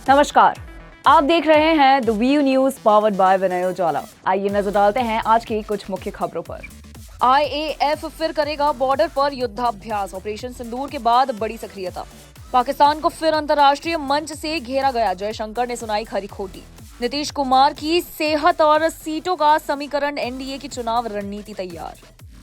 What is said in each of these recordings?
नमस्कार, आप देख रहे हैं the view news powered by Vinay Ujala. आइए नजर डालते हैं आज की कुछ मुख्य खबरों पर। IAF फिर करेगा बॉर्डर पर युद्धाभ्यास। ऑपरेशन सिंदूर के बाद बड़ी सक्रियता। पाकिस्तान को फिर अंतर्राष्ट्रीय मंच से घेरा गया। जयशंकर ने सुनाई खरी खोटी। नीतीश कुमार की सेहत और सीटों का समीकरण। NDA की चुनाव रणनीति तैयार।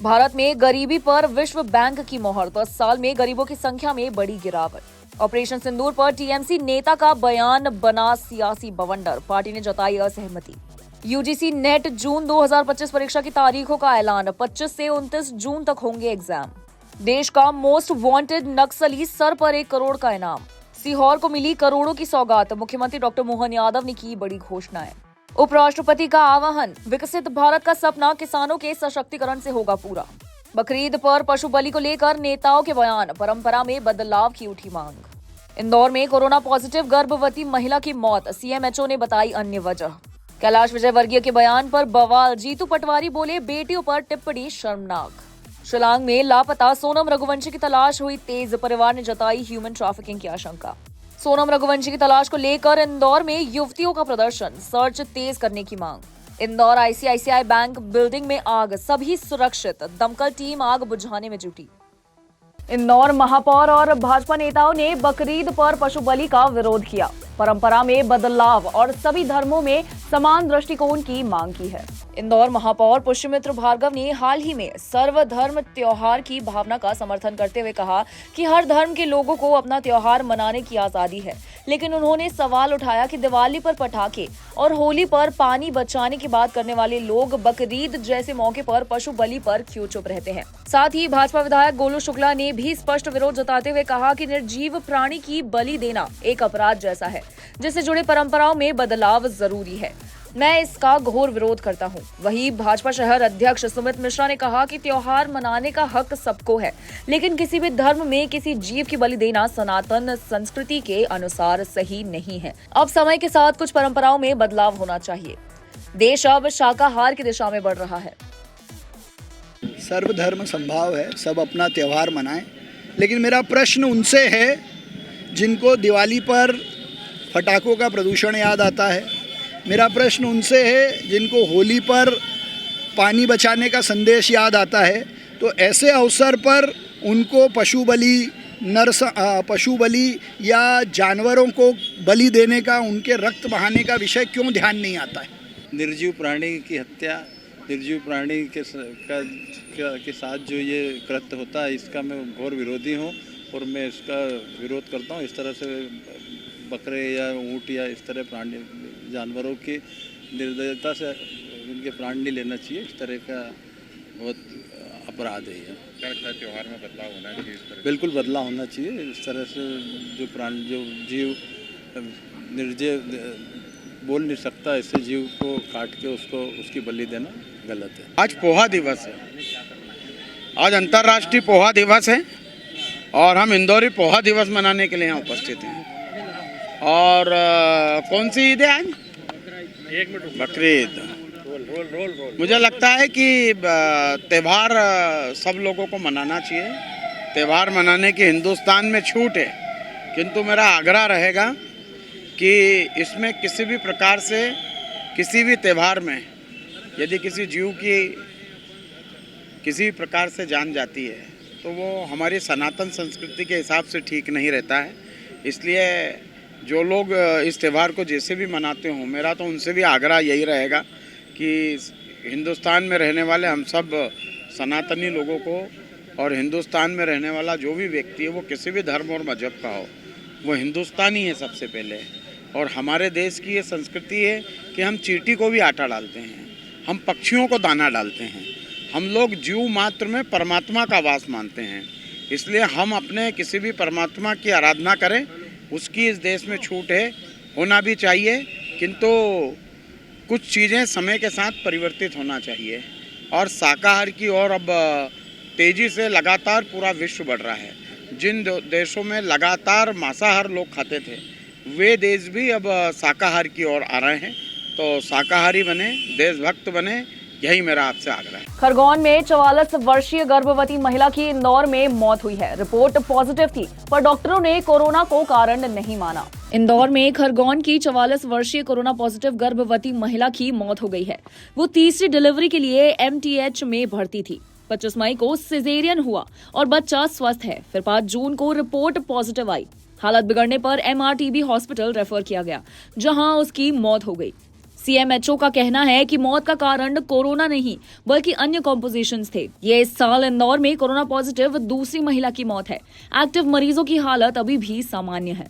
भारत में गरीबी पर विश्व बैंक की मोहर। 10 साल में गरीबों की संख्या में बड़ी गिरावट। ऑपरेशन सिंदूर पर TMC नेता का बयान बना सियासी बवंडर। पार्टी ने जताई असहमति। UGC नेट जून 2025 परीक्षा की तारीखों का ऐलान। 25 से 29 जून तक होंगे एग्जाम। देश का मोस्ट वांटेड नक्सली, सर पर 1 करोड़ का इनाम। सीहोर को मिली करोड़ों की सौगात। मुख्यमंत्री डॉक्टर मोहन यादव ने की बड़ी घोषणाएं। उपराष्ट्रपति का आह्वान। विकसित भारत का सपना किसानों के सशक्तिकरण से होगा पूरा। बकरीद पर पशु बलि को लेकर नेताओं के बयान। परंपरा में बदलाव की उठी मांग। इंदौर में कोरोना पॉजिटिव गर्भवती महिला की मौत। CMHO ने बताई अन्य वजह। कैलाश विजयवर्गीय के बयान पर बवाल। जीतू पटवारी बोले बेटियों पर टिप्पणी शर्मनाक। शिलांग में लापता सोनम रघुवंशी की तलाश हुई तेज। परिवार ने जताई ह्यूमन ट्रैफिकिंग की आशंका। सोनम रघुवंशी की तलाश को लेकर इंदौर में युवतियों का प्रदर्शन। सर्च तेज करने की मांग। इंदौर ICICI बैंक बिल्डिंग में आग। सभी सुरक्षित। दमकल टीम आग बुझाने में जुटी। इंदौर महापौर और भाजपा नेताओं ने बकरीद पर पशु बलि का विरोध किया। परंपरा में बदलाव और सभी धर्मों में समान दृष्टिकोण की मांग की है। इंदौर महापौर पुष्यमित्र भार्गव ने हाल ही में सर्वधर्म त्योहार की भावना का समर्थन करते हुए कहा कि हर धर्म के लोगों को अपना त्योहार मनाने की आजादी है, लेकिन उन्होंने सवाल उठाया कि दिवाली पर पटाखे और होली पर पानी बचाने की बात करने वाले लोग बकरीद जैसे मौके पर पशु बलि पर क्यों चुप रहते हैं। साथ ही भाजपा विधायक गोलू शुक्ला ने भी स्पष्ट विरोध जताते हुए कहा कि निर्जीव प्राणी की बलि देना एक अपराध जैसा है, जिससे जुड़े परंपराओं में बदलाव जरूरी है। मैं इसका घोर विरोध करता हूं। वहीं भाजपा शहर अध्यक्ष सुमित मिश्रा ने कहा कि त्योहार मनाने का हक सबको है, लेकिन किसी भी धर्म में किसी जीव की बलि देना सनातन संस्कृति के अनुसार सही नहीं है। अब समय के साथ कुछ परंपराओं में बदलाव होना चाहिए। देश अब शाकाहार की दिशा में बढ़ रहा है। सर्वधर्म संभाव है, सब अपना त्योहार मनाएं, लेकिन मेरा प्रश्न उनसे है जिनको दिवाली पर पटाखों का प्रदूषण याद आता है। मेरा प्रश्न उनसे है जिनको होली पर पानी बचाने का संदेश याद आता है। तो ऐसे अवसर पर उनको पशु बलि या जानवरों को बलि देने का, उनके रक्त बहाने का विषय क्यों ध्यान नहीं आता है। निर्जीव प्राणी की हत्या, निर्जीव प्राणी के साथ जो ये कृत्य होता है, इसका मैं घोर विरोधी हूँ और मैं इसका विरोध करता हूँ। इस तरह से बकरे या ऊँट या इस तरह प्राणी जानवरों की निर्दयता से इनके प्राण नहीं लेना चाहिए। इस तरह का बहुत अपराध है ये। त्योहार में बदलाव होना चाहिए। बिल्कुल बदलाव होना चाहिए। इस तरह से जो जीव निर्जीव बोल नहीं सकता, ऐसे जीव को काट के उसकी बलि देना गलत है। आज पोहा दिवस है, आज अंतर्राष्ट्रीय पोहा दिवस है और हम इंदौरी पोहा दिवस मनाने के लिए यहाँ उपस्थित हैं। और कौन सी ईद है आज? बकरीद। मुझे लगता है कि त्यौहार सब लोगों को मनाना चाहिए। त्यौहार मनाने की हिंदुस्तान में छूट है, किंतु मेरा आग्रह रहेगा कि इसमें किसी भी प्रकार से किसी भी त्यौहार में यदि किसी जीव की किसी भी प्रकार से जान जाती है तो वो हमारी सनातन संस्कृति के हिसाब से ठीक नहीं रहता है। इसलिए जो लोग इस त्यौहार को जैसे भी मनाते हों, मेरा तो उनसे भी आग्रह यही रहेगा कि हिंदुस्तान में रहने वाले हम सब सनातनी लोगों को, और हिंदुस्तान में रहने वाला जो भी व्यक्ति है वो किसी भी धर्म और मजहब का हो, वो हिंदुस्तानी है सबसे पहले। और हमारे देश की ये संस्कृति है कि हम चींटी को भी आटा डालते हैं, हम पक्षियों को दाना डालते हैं, हम लोग जीव मात्र में परमात्मा का वास मानते हैं। इसलिए हम अपने किसी भी परमात्मा की आराधना करें, उसकी इस देश में छूट है, होना भी चाहिए, किंतु कुछ चीज़ें समय के साथ परिवर्तित होना चाहिए। और शाकाहार की ओर अब तेज़ी से लगातार पूरा विश्व बढ़ रहा है। जिन देशों में लगातार मांसाहार लोग खाते थे, वे देश भी अब शाकाहार की ओर आ रहे हैं। तो शाकाहारी बने, देशभक्त बने, यही मेरा आपसे आग्रह है। खरगोन में 44 वर्षीय गर्भवती महिला की इंदौर में मौत हुई है। रिपोर्ट पॉजिटिव थी, पर डॉक्टरों ने कोरोना को कारण नहीं माना। इंदौर में खरगोन की 44 वर्षीय कोरोना पॉजिटिव गर्भवती महिला की मौत हो गई है। वो तीसरी डिलीवरी के लिए MTH में भर्ती थी। 25 मई को सिजेरियन हुआ और बच्चा स्वस्थ है। फिर 5 जून को रिपोर्ट पॉजिटिव आई। हालत बिगड़ने पर MRTB हॉस्पिटल रेफर किया गया, जहां उसकी मौत हो गई। CMHO का कहना है कि मौत का कारण कोरोना नहीं बल्कि अन्य कॉम्पोजिशंस थे। ये इस साल इंदौर में कोरोना पॉजिटिव दूसरी महिला की मौत है। एक्टिव मरीजों की हालत अभी भी सामान्य है।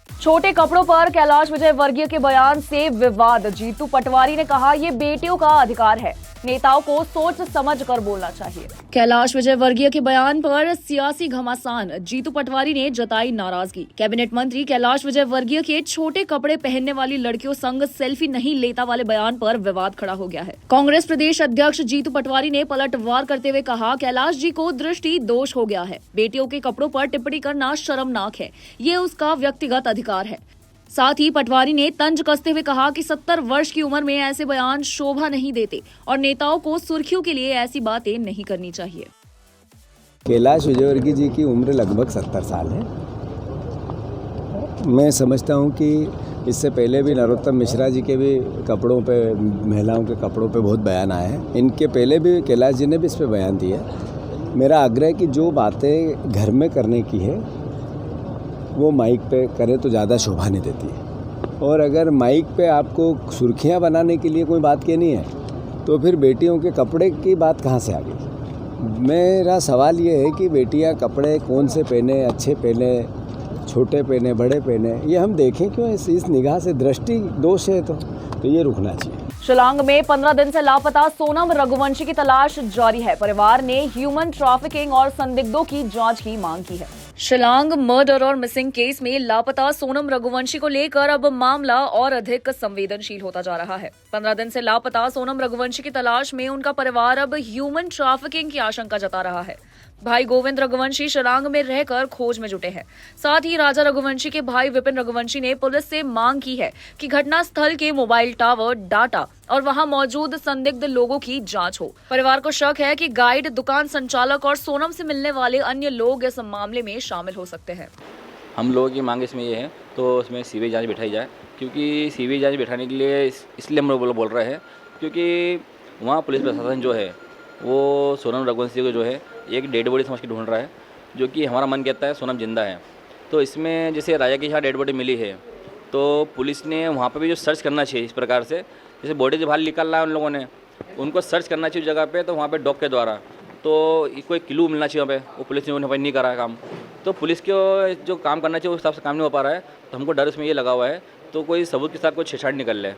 छोटे कपड़ों पर कैलाश विजयवर्गीय के बयान से विवाद। जीतू पटवारी ने कहा, ये बेटियों का अधिकार है, नेताओं को सोच समझ कर बोलना चाहिए। कैलाश विजयवर्गीय के बयान पर सियासी घमासान। जीतू पटवारी ने जताई नाराजगी। कैबिनेट मंत्री कैलाश विजयवर्गीय के छोटे कपड़े पहनने वाली लड़कियों संग सेल्फी नहीं लेता वाले बयान पर विवाद खड़ा हो गया है। कांग्रेस प्रदेश अध्यक्ष जीतू पटवारी ने पलटवार करते हुए कहा, कैलाश जी को दृष्टि दोष हो गया है। बेटियों के कपड़ों पर टिप्पणी करना शर्मनाक है, ये उसका व्यक्तिगत अधिकार है। साथ ही पटवारी ने तंज कसते हुए कहा कि 70 वर्ष की उम्र में ऐसे बयान शोभा नहीं देते और नेताओं को सुर्खियों के लिए ऐसी बातें नहीं करनी चाहिए। कैलाश विजयवर्गीय जी की उम्र लगभग 70 साल है। मैं समझता हूं कि इससे पहले भी नरोत्तम मिश्रा जी के भी कपड़ों पे, महिलाओं के कपड़ों पे बहुत बयान आए हैं। इनके पहले भी कैलाश जी ने भी इस पे बयान दिया। मेरा आग्रह है कि जो बातें घर में करने की है वो माइक पे करे तो ज़्यादा शोभा नहीं देती है। और अगर माइक पे आपको सुर्खियां बनाने के लिए कोई बात कहनी है तो फिर बेटियों के कपड़े की बात कहाँ से आ गई। मेरा सवाल ये है कि बेटियां कपड़े कौन से पहने, अच्छे पहने, छोटे पहने, बड़े पहने, ये हम देखें क्यों। इस निगाह से दृष्टि दोष है तो ये रुकना चाहिए। शिलांग में 15 दिन से लापता सोनम रघुवंशी की तलाश जारी है। परिवार ने ह्यूमन ट्रैफिकिंग और संदिग्धों की जांच की मांग की है। शिलांग मर्डर और मिसिंग केस में लापता सोनम रघुवंशी को लेकर अब मामला और अधिक संवेदनशील होता जा रहा है। 15 दिन से लापता सोनम रघुवंशी की तलाश में उनका परिवार अब ह्यूमन ट्रैफिकिंग की आशंका जता रहा है। भाई गोविंद रघुवंशी शिलांग में रहकर खोज में जुटे हैं। साथ ही राजा रघुवंशी के भाई विपिन रघुवंशी ने पुलिस से मांग की है कि घटना स्थल के मोबाइल टावर, डाटा और वहां मौजूद संदिग्ध लोगों की जांच हो। परिवार को शक है कि गाइड, दुकान संचालक और सोनम से मिलने वाले अन्य लोग इस मामले में शामिल हो सकते हैं। हम लोगों की मांग इसमें ये है तो उसमें सीबीआई जांच बिठाई जाए, क्योंकि सीबीआई जांच बिठाने के लिए इसलिए हम लोग बोल रहे हैं क्योंकि वहाँ पुलिस प्रशासन जो है वो सोनम रघुवंशी को जो है एक डेड बॉडी समझ के ढूंढ रहा है, जो कि हमारा मन कहता है सोनम जिंदा है। तो इसमें जैसे राजा की यहाँ डेड बॉडी मिली है तो पुलिस ने वहाँ पर भी जो सर्च करना चाहिए इस प्रकार से, जैसे बॉडी जो बाहर निकल रहा है उन लोगों ने उनको सर्च करना चाहिए जगह पे, तो वहाँ पे डॉग के द्वारा तो कोई क्लू मिलना चाहिए वहाँ पे, वो पुलिस ने उन्हें नहीं करा है काम। तो पुलिस को जो काम करना चाहिए उस हिसाब से काम नहीं हो पा रहा है, तो हमको डर इसमें ये लगा हुआ है तो कोई सबूत के साथ कोई छेड़छाड़ निकल ले,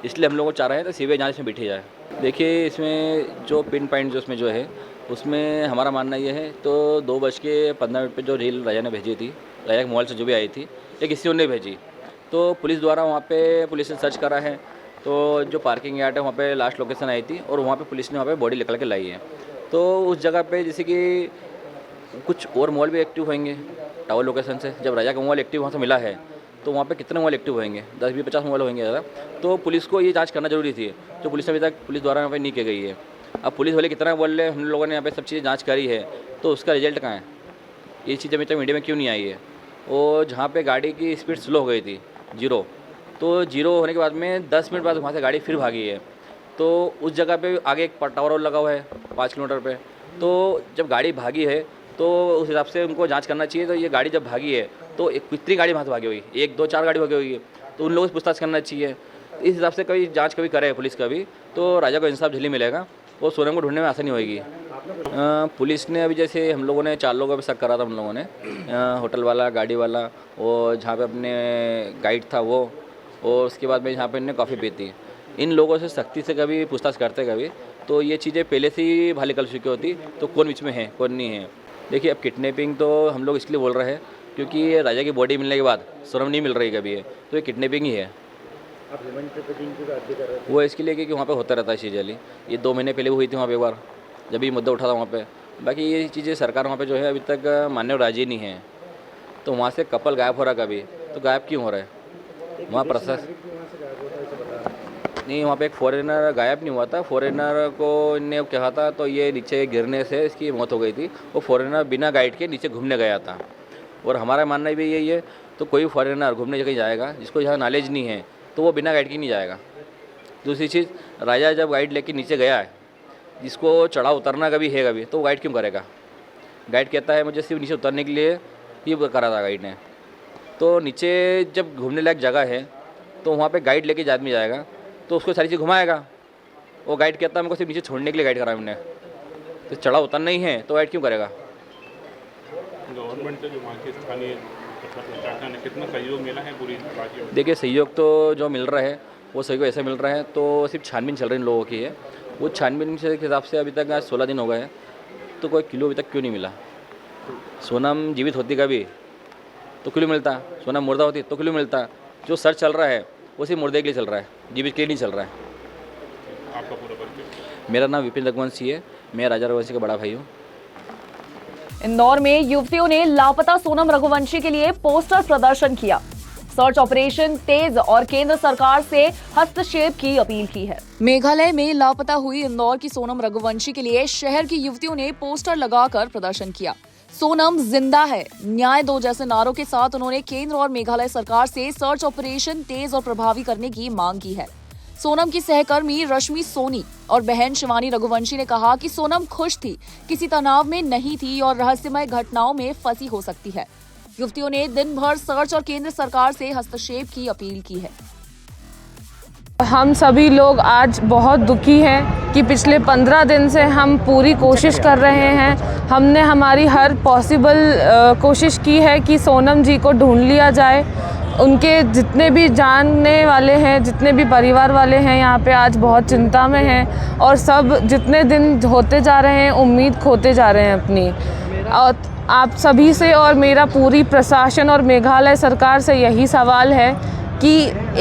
इसलिए हम लोग को चाह रहे हैं तो सीबीआई जांच में बिठी जाए। देखिए इसमें जो पिन पॉइंट जो उसमें जो है उसमें हमारा मानना ये है तो 2:15 पे जो रील राजा ने भेजी थी, राजा के मोबाइल से जो भी आई थी, एक किसी ने भेजी, तो पुलिस द्वारा वहाँ पे पुलिस ने सर्च करा है। तो जो पार्किंग यार्ड है वहाँ पे लास्ट लोकेशन आई थी और वहाँ पे पुलिस ने वहाँ पे बॉडी निकल के लाई है। तो उस जगह पे जैसे कि कुछ और मोबाइल भी एक्टिव होंगे टावर लोकेशन से, जब राजा का मोबाइल एक्टिव वहाँ से मिला है तो वहाँ पे कितने मोबाइल एक्टिव होंगे, 10-20-50 मोबाइल होंगे ज़्यादा। तो पुलिस को ये जांच करना जरूरी थी, जो पुलिस अभी तक पुलिस द्वारा यहाँ पे नहीं की गई है। अब पुलिस वाले कितना बोल रहे हैं, हम लोगों ने यहाँ पे सब चीज़ें जांच करी है, तो उसका रिजल्ट कहाँ है, ये चीज़ अभी तक मीडिया में क्यों नहीं आई है। और जहाँ पे गाड़ी की स्पीड स्लो हो गई थी 0, तो 0 होने के बाद में 10 मिनट बाद वहाँ से गाड़ी फिर भागी है। तो उस जगह पे आगे एक टावर लगा हुआ है 5 किलोमीटर पे, तो जब गाड़ी भागी है तो उस हिसाब से उनको जांच करना चाहिए। तो ये गाड़ी जब भागी है तो कितनी गाड़ी वहाँ से भागी हुई, 1, 2, 4 गाड़ी भागी हुई है, तो उन लोगों से पूछताछ करना चाहिए। इस हिसाब से कभी जांच कभी करे पुलिस का भी, तो राजा को इंसाफ जल्दी मिलेगा और सोनम को ढूंढने में आसानी होगी। पुलिस ने अभी जैसे हम लोगों ने 4 लोगों का भी शक करा था, हम लोगों ने होटल वाला, गाड़ी वाला और जहाँ पे अपने गाइड था वो, और उसके बाद में जहाँ पे इन्होंने कॉफ़ी पी थी, इन लोगों से सख्ती से कभी पूछताछ करते कभी तो ये चीज़ें पहले से ही बाहर निकल चुकी होती, तो कौन बीच में है कौन नहीं है। देखिए अब किडनैपिंग तो हम लोग इसलिए बोल रहे हैं क्योंकि राजा की बॉडी मिलने के बाद सोनम नहीं मिल रही कभी है, तो ये किडनैपिंग ही है। वो इसके लिए कि वहाँ पे होता रहता है चीज़ें। ये 2 महीने पहले हुई थी वहाँ पे एक बार, जब ये मुद्दा उठा था वहाँ पे। बाकी ये चीज़ें सरकार वहाँ पे जो है अभी तक मानने राजी नहीं है। तो वहाँ से कपल गायब हो रहा कभी, तो गायब क्यों हो रहा है वहाँ प्रशासन नहीं, वहाँ पे एक फॉरेनर गायब नहीं हुआ था। फॉरेनर को ने कहा था तो ये नीचे गिरने से इसकी मौत हो गई थी। वो फॉरेनर बिना गाइड के नीचे घूमने गया था। और हमारा मानना भी यही है तो कोई फॉरेनर घूमने कहीं जाएगा जिसको यहाँ नॉलेज नहीं है तो वो बिना गाइड के नहीं जाएगा। दूसरी चीज़, राजा जब गाइड लेके नीचे गया है, जिसको चढ़ाव उतरना कभी है कभी, तो वो गाइड क्यों करेगा? गाइड कहता है मुझे सिर्फ नीचे उतरने के लिए ये करा था गाइड ने। तो नीचे जब घूमने लायक जगह है तो वहाँ पे गाइड लेके आदमी जाएगा तो उसको सारी चीज़ घुमाएगा। वो गाइड कहता है मेरे को सिर्फ नीचे छोड़ने के लिए गाइड करा हमने, तो चढ़ाव उतरना ही है तो गाइड क्यों करेगा? गवर्नमेंट से जो वहाँ के स्थानीय प्रशासन ने कितना सहयोग मिला है पूरी राज्य? देखिए, सहयोग तो जो मिल रहा है वो सहयोग ऐसा मिल रहा है, तो सिर्फ छानबीन चल रही इन लोगों की है। वो छानबीन के हिसाब से अभी तक आज 16 दिन हो गए हैं, तो कोई किलो अभी तक क्यों नहीं मिला? सोनम जीवित होती कभी तो किलो मिलता, सोनम मुर्दा होती तो किलो मिलता। जो सर्च चल रहा है वो सिर्फ मुर्दे के लिए चल रहा है, जीवित के लिए नहीं चल रहा है। आपका पूरा परिचय? मेरा नाम विपिन रघुवंशी है, मैं राजा रघुवंशी का बड़ा भाई हूँ। इंदौर में युवतियों ने लापता सोनम रघुवंशी के लिए पोस्टर प्रदर्शन किया, सर्च ऑपरेशन तेज और केंद्र सरकार से हस्तक्षेप की अपील की है। मेघालय में लापता हुई इंदौर की सोनम रघुवंशी के लिए शहर की युवतियों ने पोस्टर लगाकर प्रदर्शन किया। सोनम जिंदा है, न्याय दो जैसे नारों के साथ उन्होंने केंद्र और मेघालय सरकार से सर्च ऑपरेशन तेज और प्रभावी करने की मांग की है। सोनम की सहकर्मी रश्मि सोनी और बहन शिवानी रघुवंशी ने कहा कि सोनम खुश थी, किसी तनाव में नहीं थी और रहस्यमय घटनाओं में फंसी हो सकती है। युवतियों ने दिन भर सर्च और केंद्र सरकार से हस्तक्षेप की अपील की है। हम सभी लोग आज बहुत दुखी हैं कि पिछले 15 दिन से हम पूरी कोशिश कर रहे हैं। हमने हमारी हर पॉसिबल कोशिश की है कि सोनम जी को ढूंढ लिया जाए। उनके जितने भी जानने वाले हैं, जितने भी परिवार वाले हैं यहाँ पे आज बहुत चिंता में हैं और सब जितने दिन होते जा रहे हैं उम्मीद खोते जा रहे हैं अपनी। और आप सभी से और मेरा पूरी प्रशासन और मेघालय सरकार से यही सवाल है कि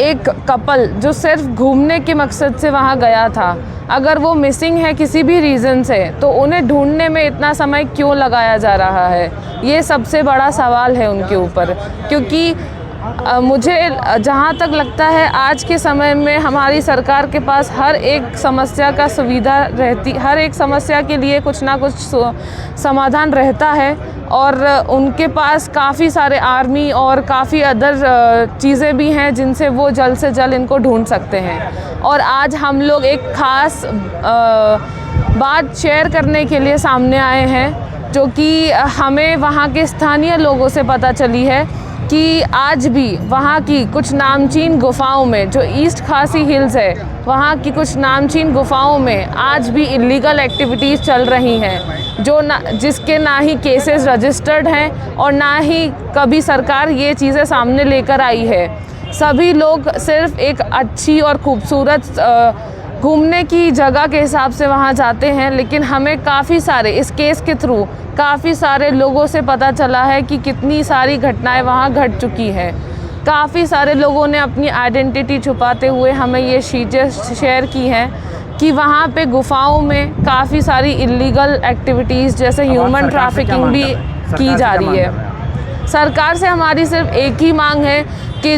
एक कपल जो सिर्फ घूमने के मकसद से वहाँ गया था, अगर वो मिसिंग है किसी भी रीज़न से, तो उन्हें ढूंढने में इतना समय क्यों लगाया जा रहा है? ये सबसे बड़ा सवाल है उनके ऊपर। क्योंकि मुझे जहाँ तक लगता है आज के समय में हमारी सरकार के पास हर एक समस्या का सुविधा रहती, हर एक समस्या के लिए कुछ ना कुछ समाधान रहता है और उनके पास काफ़ी सारे आर्मी और काफ़ी अदर चीज़ें भी हैं जिनसे वो जल्द से जल्द इनको ढूंढ सकते हैं। और आज हम लोग एक ख़ास बात शेयर करने के लिए सामने आए हैं, जो कि हमें वहाँ के स्थानीय लोगों से पता चली है कि आज भी वहाँ की कुछ नामचीन गुफाओं में, जो ईस्ट खासी हिल्स है, वहाँ की कुछ नामचीन गुफाओं में आज भी इलीगल एक्टिविटीज़ चल रही हैं, जिसके ना ही केसेस रजिस्टर्ड हैं और ना ही कभी सरकार ये चीज़ें सामने लेकर आई है। सभी लोग सिर्फ एक अच्छी और खूबसूरत घूमने की जगह के हिसाब से वहाँ जाते हैं, लेकिन हमें काफ़ी सारे इस केस के थ्रू काफ़ी सारे लोगों से पता चला है कि कितनी सारी घटनाएं वहाँ घट चुकी हैं। काफ़ी सारे लोगों ने अपनी आइडेंटिटी छुपाते हुए हमें ये चीज़ें शेयर की हैं कि वहाँ पे गुफाओं में काफ़ी सारी इलीगल एक्टिविटीज़ जैसे ह्यूमन ट्रैफिकिंग भी की जा रही है। सरकार से हमारी सिर्फ एक ही मांग है कि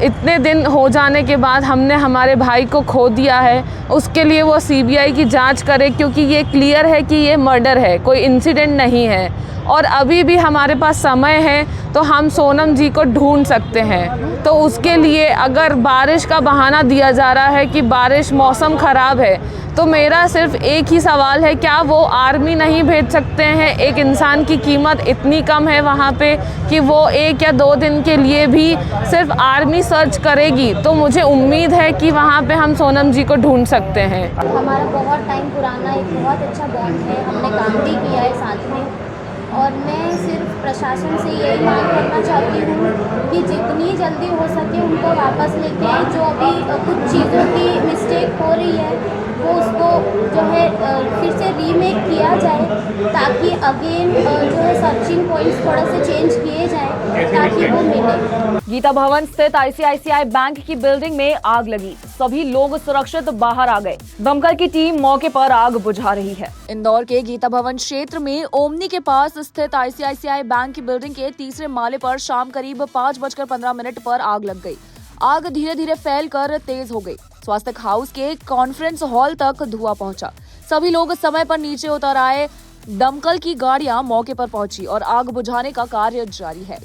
इतने दिन हो जाने के बाद हमने हमारे भाई को खो दिया है, उसके लिए वो सीबीआई की जांच करे, क्योंकि ये क्लियर है कि ये मर्डर है, कोई इंसिडेंट नहीं है। और अभी भी हमारे पास समय है तो हम सोनम जी को ढूंढ सकते हैं। तो उसके लिए अगर बारिश का बहाना दिया जा रहा है कि बारिश, मौसम ख़राब है, तो मेरा सिर्फ एक ही सवाल है, क्या वो आर्मी नहीं भेज सकते हैं? एक इंसान की कीमत इतनी कम है वहाँ पे कि वो 1 या 2 दिन के लिए भी सिर्फ आर्मी सर्च करेगी, तो मुझे उम्मीद है कि वहाँ पे हम सोनम जी को ढूंढ सकते हैं। हमारा बहुत टाइम पुराना एक बहुत अच्छा बॉन्ड है, हमने काम भी किया है साथ में, और मैं सिर्फ प्रशासन से यही मांग करना चाहती हूँ कि जितनी जल्दी हो सके उनको वापस लेके आए। जो अभी कुछ चीज़ों की मिस्टेक हो रही है वो उसको जो है फिर से रीमेक किया जाए, ताकि अगेन जो है सर्चिंग पॉइंट्स थोड़ा से चेंज किए जाएं ताकि वो मिले। गीता भवन स्थित आईसीआईसीआई बैंक की बिल्डिंग में आग लगी, सभी लोग सुरक्षित बाहर आ गए। दमकल की टीम मौके पर आग बुझा रही है। इंदौर के गीता भवन क्षेत्र में ओमनी के पास स्थित आईसीआईसीआई बैंक की बिल्डिंग के 3रे माले पर शाम करीब 5:15 पर आग लग गई। आग धीरे धीरे फैलकर तेज हो गई। स्वास्थ्य हाउस के कॉन्फ्रेंस हॉल तक धुआं पहुंचा। सभी लोग समय पर नीचे उतर आए। दमकल की गाड़ियां मौके पर पहुंची और आग बुझाने का कार्य जारी है।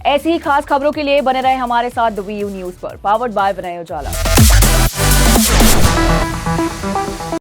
ऐसी ही खास खबरों के लिए बने रहे हमारे साथ द वीयू न्यूज पर, पावर्ड बाय विनय उजाला।